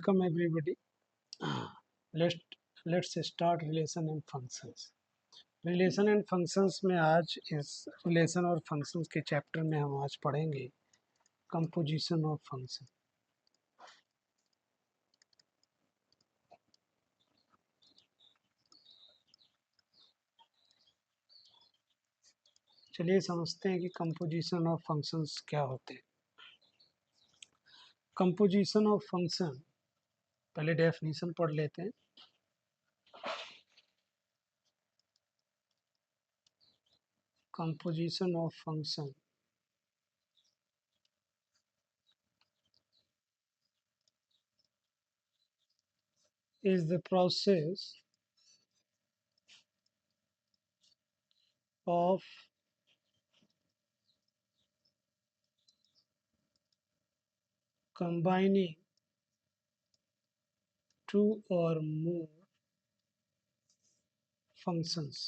Welcome everybody. Let's let's start relation and functions. Relation and functions में आज इस relation और फंक्शंस के चैप्टर में हम आज पढ़ेंगे कंपोजिशन ऑफ फंक्शन। चलिए समझते हैं कि कंपोजिशन ऑफ फंक्शंस क्या होते हैं। कंपोजिशन ऑफ फंक्शन, पहले डेफिनेशन पढ़ लेते हैं। Composition of function is the process of combining two or more functions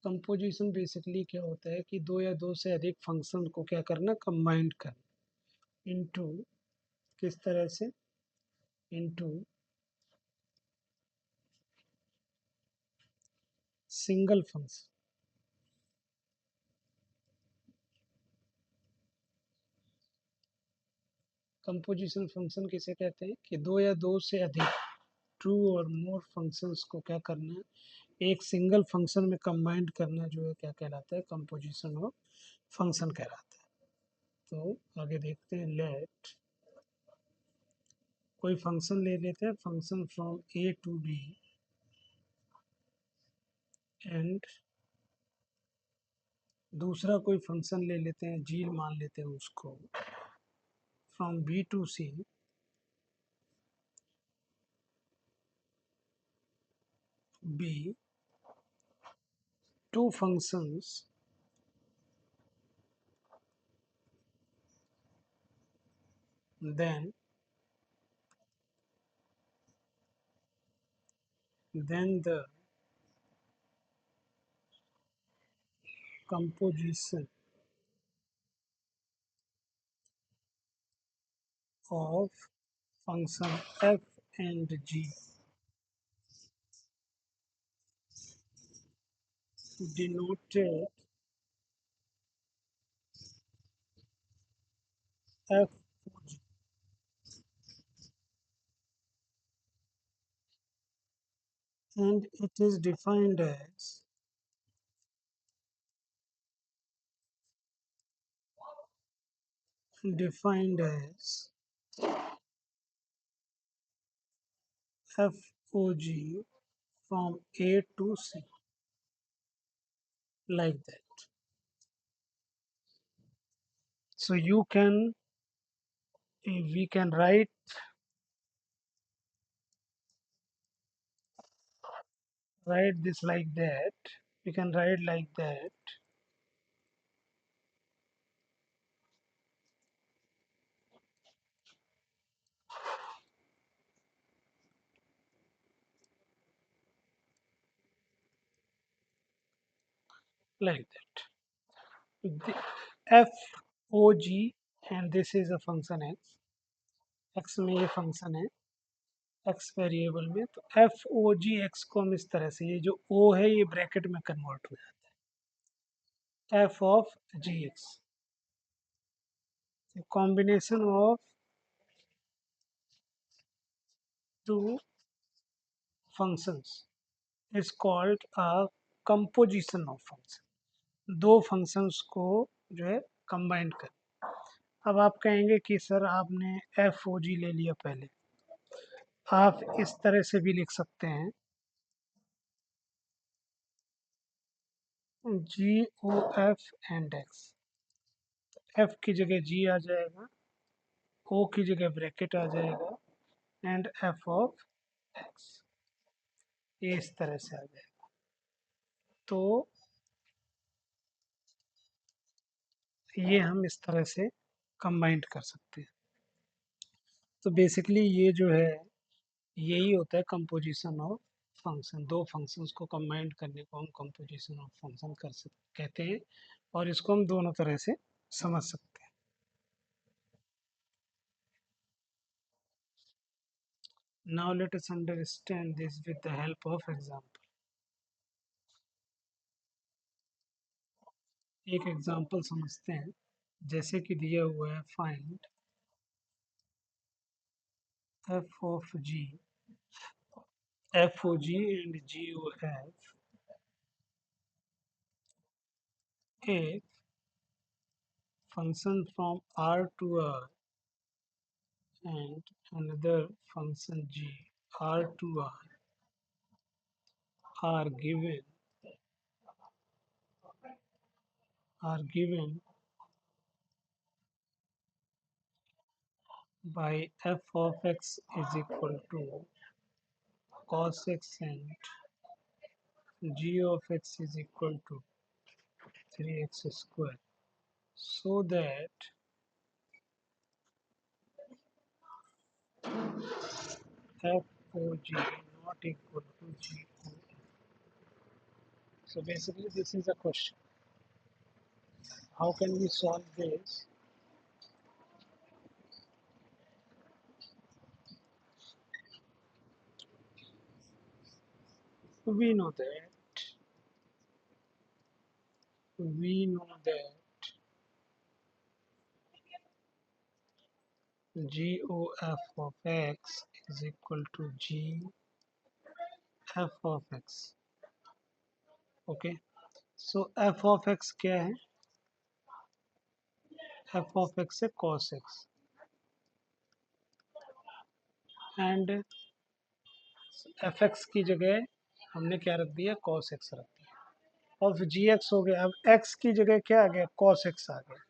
composition basically क्या होता है कि दो या दो से अधिक फंक्शन को क्या करना, कंबाइंड करना इनटू, किस तरह से, into single function. Composition function किसे कहते हैं कि दो या दो से अधिक, ट्रू और मोर फंक्शंस को क्या करना है, एक सिंगल फंक्शन में कंबाइंड करना, जो है क्या कहलाता है, कंपोजिशन ऑफ फंक्शन कहलाता है। तो आगे देखते हैं। लेट, कोई फंक्शन ले लेते हैं, function from A to B and दूसरा कोई फंक्शन ले लेते हैं, जी मान लेते हैं उसको, from B to C B, two functions then the composition of function f and g denoted f of g, and it is defined as f o g from a to c, like that. So you can, we can write this like that. We can write like that. Like that. The f o g, and this is a function x, x में ये function है, x variable में। तो F O जी x को हम इस तरह से, ये जो o है ये ब्रैकेट में कन्वर्ट हो जाता है, F of G X, combination of two functions is called a composition of function. दो फंक्शंस को जो है कंबाइंड कर। अब आप कहेंगे कि सर आपने एफ ओ जी ले लिया, पहले आप इस तरह से भी लिख सकते हैं, G O F and X. F की जगह जी आ जाएगा, ओ की जगह ब्रैकेट आ जाएगा, एंड एफ ऑफ एक्स, ये इस तरह से आ जाएगा। तो ये हम इस तरह से कंबाइंड कर सकते हैं। तो बेसिकली ये जो है, यही होता है कंपोजिशन ऑफ फंक्शन। दो फंक्शंस को कंबाइंड करने को हम कंपोजिशन ऑफ फंक्शन कहते हैं, और इसको हम दोनों तरह से समझ सकते हैं। Now let us understand this with the help of example. एक एग्जाम्पल समझते हैं, जैसे कि दिया हुआ है find F of G, F O G and G O F if function from R to R and another function g R to R are given by f of x is equal to cos x and g of x is equal to 3x square, so that f o g not equal to g o. So basically this is a question. How can we solve this? We know that we know that GOF of x is equal to GF of x. Okay, so f of x क्या है? f of x है cos x and f x की जगह हमने क्या रख दिया? cos x रख दिया और जी एक्स हो गया. अब x की जगह क्या आ गया? cos x आ गया.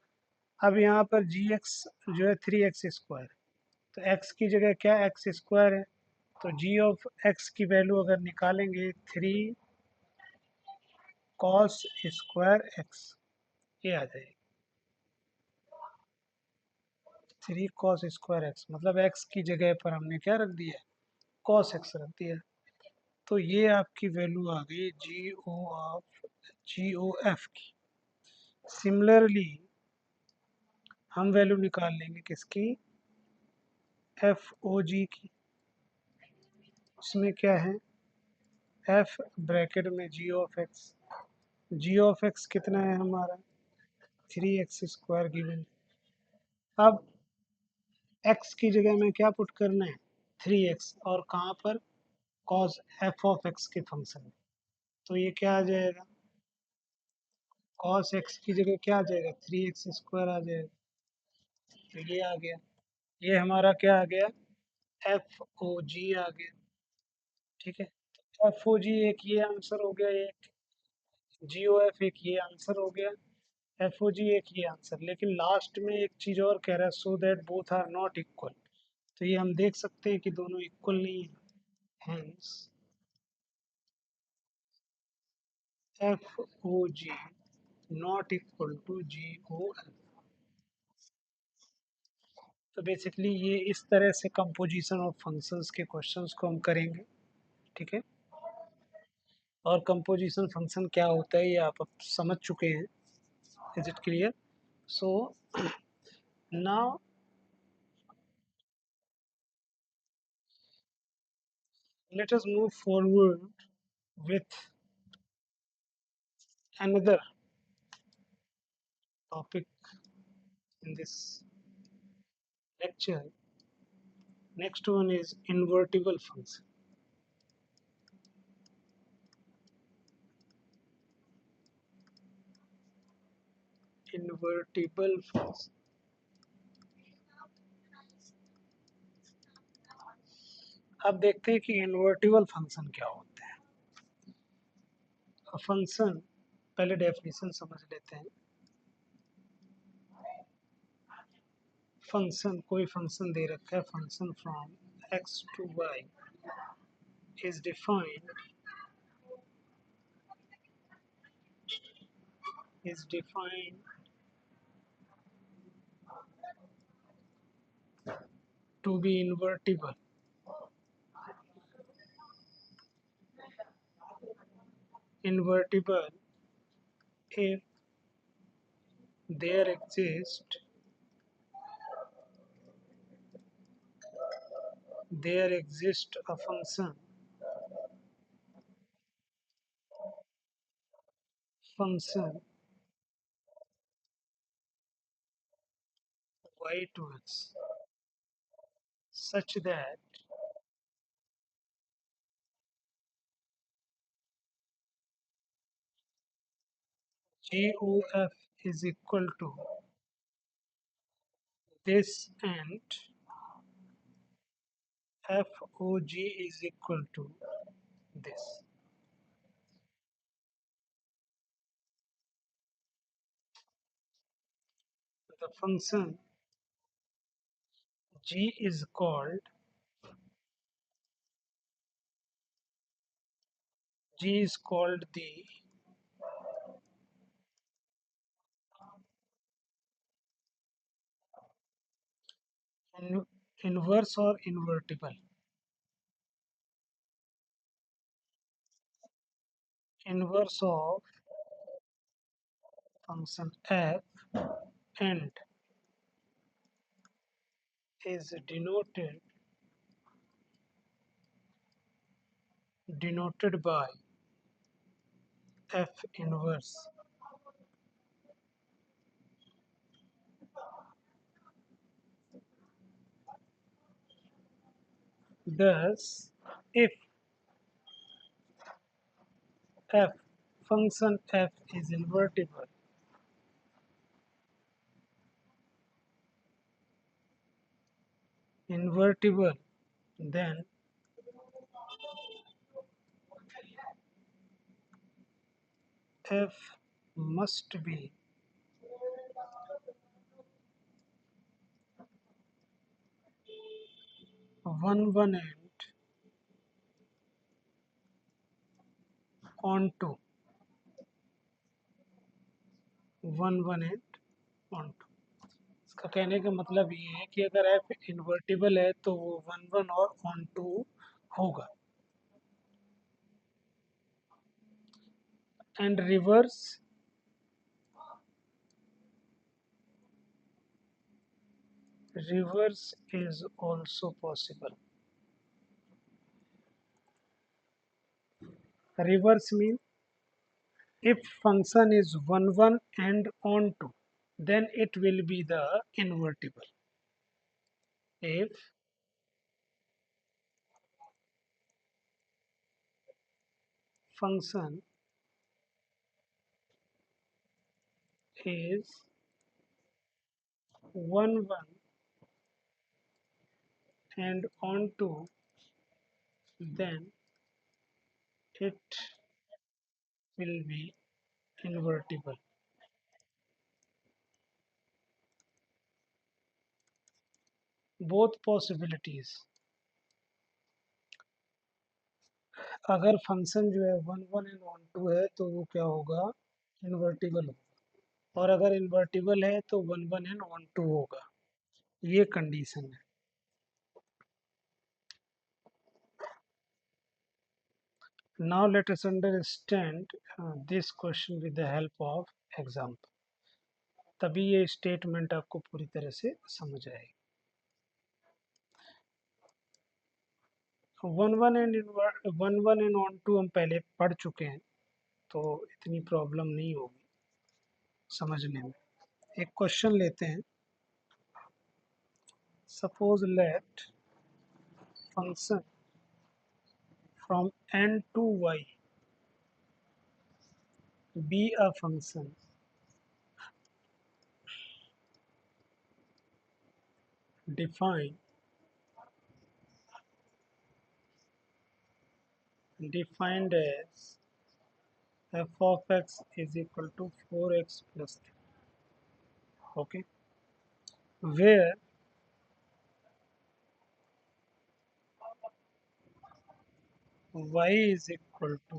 अब यहाँ पर जी एक्स जो है 3x² तो x की जगह क्या x स्क्वायर है, तो g ऑफ x की वैल्यू अगर निकालेंगे 3 cos² x ये आ जाएगी. 3 cos² x मतलब x की जगह पर हमने क्या रख दिया? cos x रख दिया. तो ये आपकी वैल्यू आ गई जी ओ एफ की. सिमिलरली हम वैल्यू निकाल लेंगे किसकी? एफ ओ जी की. उसमें क्या है? एफ ब्रैकेट में जी ऑफ एक्स कितना है हमारा? 3x² given. अब x की जगह में क्या पुट करना है? 3x और कहाँ पर? cos एफ ऑफ एक्स के फंक्शन में. तो ये क्या आ जाएगा? cos x की जगह क्या आ जाएगा? 3x² आ जाएगा. तो ये आ गया. ये हमारा क्या आ गया? एफ ओ जी आ गया. ठीक है, एफ ओ जी एक ये आंसर हो गया, एक जी ओ एफ एक ये आंसर हो गया, एफ ओ जी एक ये आंसर. लेकिन लास्ट में एक चीज और कह रहा है, so that both are not equal. तो ये हम देख सकते हैं कि दोनों इक्वल नहीं है. Hence F O G not equal to G O F. तो बेसिकली ये इस तरह से कंपोजिशन ऑफ फंक्शंस के क्वेश्चंस को हम करेंगे. ठीक है, और कंपोजिशन फंक्शन क्या होता है ये आप अब समझ चुके हैं. Is it clear? So now let us move forward with another topic in this lecture. Next one is invertible function. Invertible function. अब देखते हैं कि इन्वर्टिबल फंक्शन क्या होता है. फंक्शन पहले डेफिनेशन समझ लेते हैं. फंक्शन कोई फंक्शन दे रखा है, function from X to Y is defined to be invertible if there exists there exists a function y to x such that GOF is equal to this and FOG is equal to this. The function G is called the in- inverse or inverse of function f, and is denoted by f inverse. Thus, if f function f is invertible, then f must be one and onto one and onto. इसका कहने का मतलब ये है कि अगर f invertible है तो वो वन वन और ऑन टू होगा, and reverse is also possible. Reverse means if function is 1 1 and on 2, then it will be the invertible. If function is 1 1 and on 2, then it will be invertible. Both possibilities. अगर function जो है 1 1 and on 2 है तो वो क्या होगा, invertible होगा, और अगर इन्वर्टिबल है तो 1 1 एंड ऑन 2 होगा, ये कंडीशन है. Now let us understand this question with the help of example. तभी ये स्टेटमेंट आपको पूरी तरह से समझ आएगी. One one and onto हम पहले पढ़ चुके हैं, तो इतनी प्रॉब्लम नहीं होगी समझने में. एक क्वेश्चन लेते हैं. Suppose let function from n to y be a function defined as f of x is equal to 4x plus 3. Okay, where y is equal to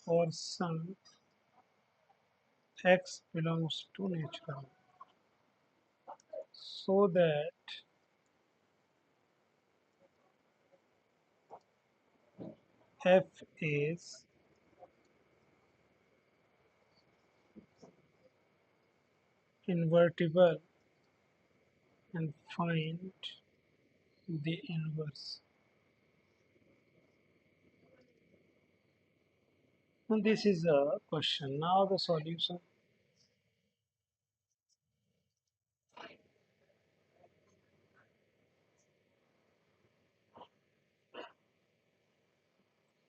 for some x belongs to natural, so that f is invertible and find the inverse. And this is a question. Now the solution.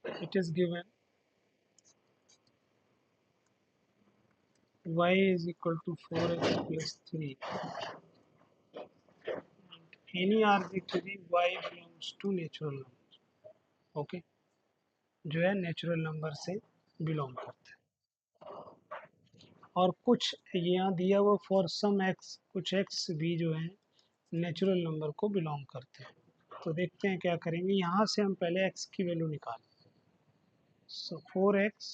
It is given y is equal to 4x plus 3. Any arbitrary y belongs to natural number. Okay, जो है natural number से belong करते हैं। और कुछ यहाँ दिया हुआ फॉर सम एक्स, कुछ एक्स भी जो है नेचुरल नंबर को बिलोंग करते हैं। तो देखते हैं क्या करेंगे। यहाँ से हम पहले एक्स की वैल्यू निकालें। सो 4x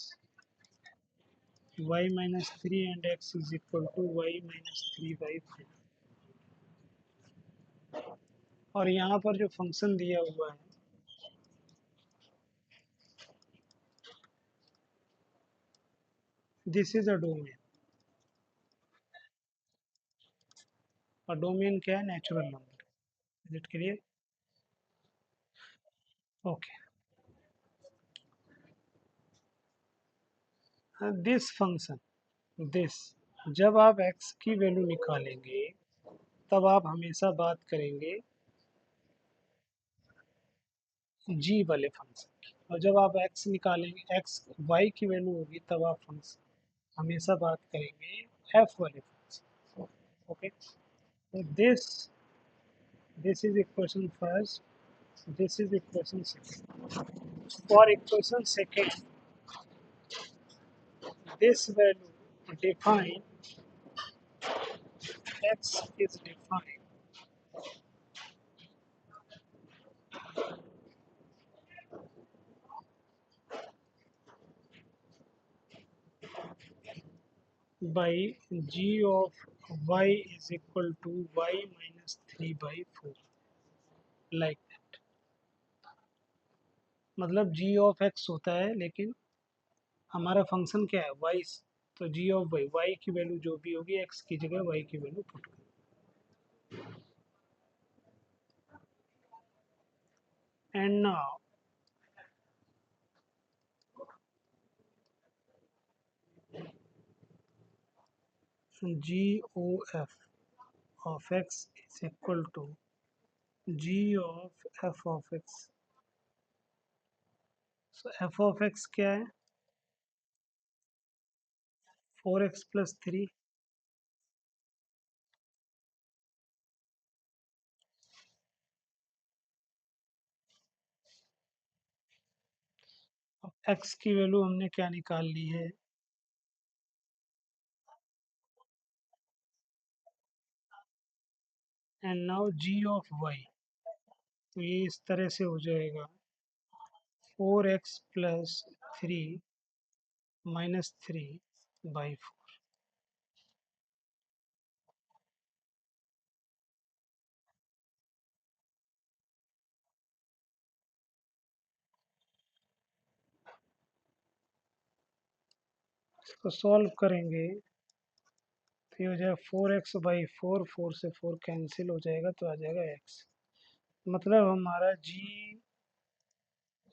y minus 3 and x is equal to y minus 3 by 4। और यहाँ पर जो फंक्शन दिया हुआ है दिस इज अ डोमेन, और डोमेन क्या है? Natural number. Is it clear? Okay, this function, this, जब आप x की वैल्यू निकालेंगे तब आप हमेशा बात करेंगे g वाले फंक्शन की, और जब आप x निकालेंगे, x y की वैल्यू होगी, तब आप फंक्शन हमेशा बात करेंगे f वाले फंक्शन। ओके, तो this is equation first, this is equation second. For equation second, this value define x is defined by g of y is equal to y minus 3 by 4, like that। मतलब g of x होता है, लेकिन हमारा function क्या है? y। तो g of y की value जो भी होगी x की जगह y की वैल्यू पुट करें। And now g of x is equal to g of f of x। So F of x क्या है? 4x plus 3। अब x की वैल्यू हमने क्या निकाल ली है? And now g of y, तो ये इस तरह से हो जाएगा 4x प्लस 3 माइनस 3 बाई 4। इसको सॉल्व करेंगे तो ये हो जाएगा 4x बाई 4, 4 से 4 कैंसिल हो जाएगा, तो आ जाएगा x। मतलब हमारा g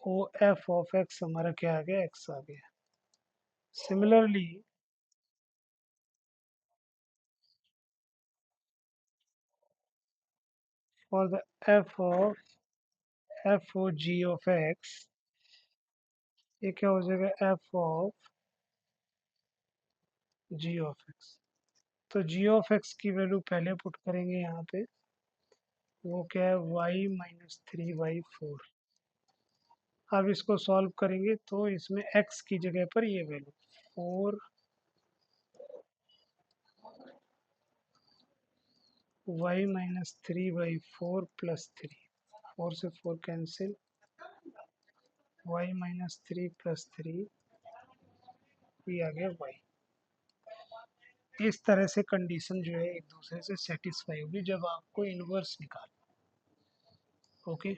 O f of x हमारा क्या आ गया? x आ गया। Similarly for the f O g of x, ये क्या हो जाएगा? f of g of x। तो g ऑफ x की वैल्यू पहले पुट करेंगे यहाँ पे, वो क्या है? y minus 3 by 4। अब इसको सॉल्व करेंगे तो इसमें x की जगह पर ये value 4 y minus 3 by 4 plus 3, 4 से 4 कैंसिल, y माइनस 3 प्लस 3, ये आ गया y। इस तरह से कंडीशन जो है एक दूसरे से सेटिस्फाई होगी जब आपको इनवर्स निकाल। ओके,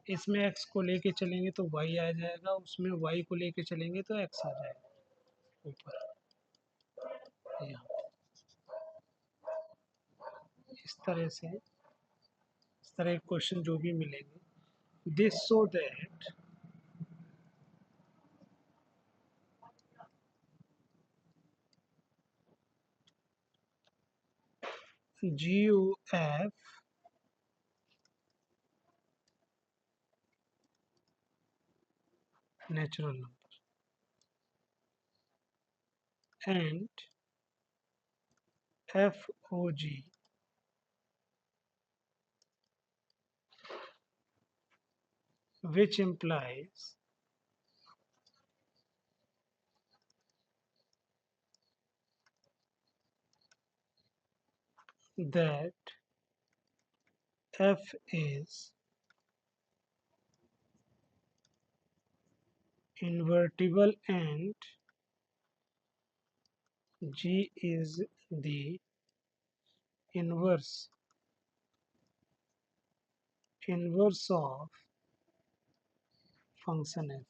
इसमें x को लेके चलेंगे तो y आ जाएगा, उसमें y को लेके चलेंगे तो x आ जाएगा ऊपर। यहाँ इस तरह के क्वेश्चन जो भी मिलेंगे, this so that GOF natural number and FOG which implies that F is invertible and G is the inverse of function f.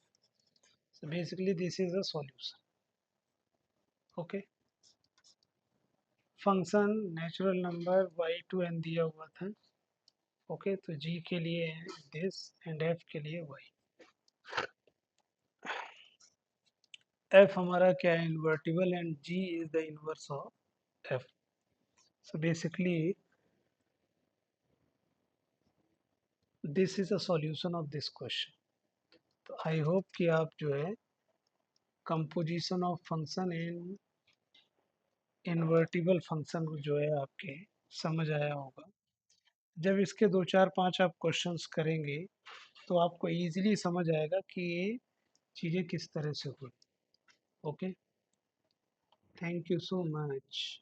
So basically this is a solution. Okay, function natural number y2n दिया हुआ था। Okay, तो g के लिए है this and f के लिए y। f हमारा क्या है, invertible, and g is the inverse of f। So basically this is a solution of this question. तो आई होप कि आप जो है composition of function in invertible function जो है आपके समझ आया होगा। जब इसके 2 4 5 आप क्वेश्चंस करेंगे तो आपको इजीली समझ आएगा कि ये चीज़ें किस तरह से हुई। Okay, thank you so much.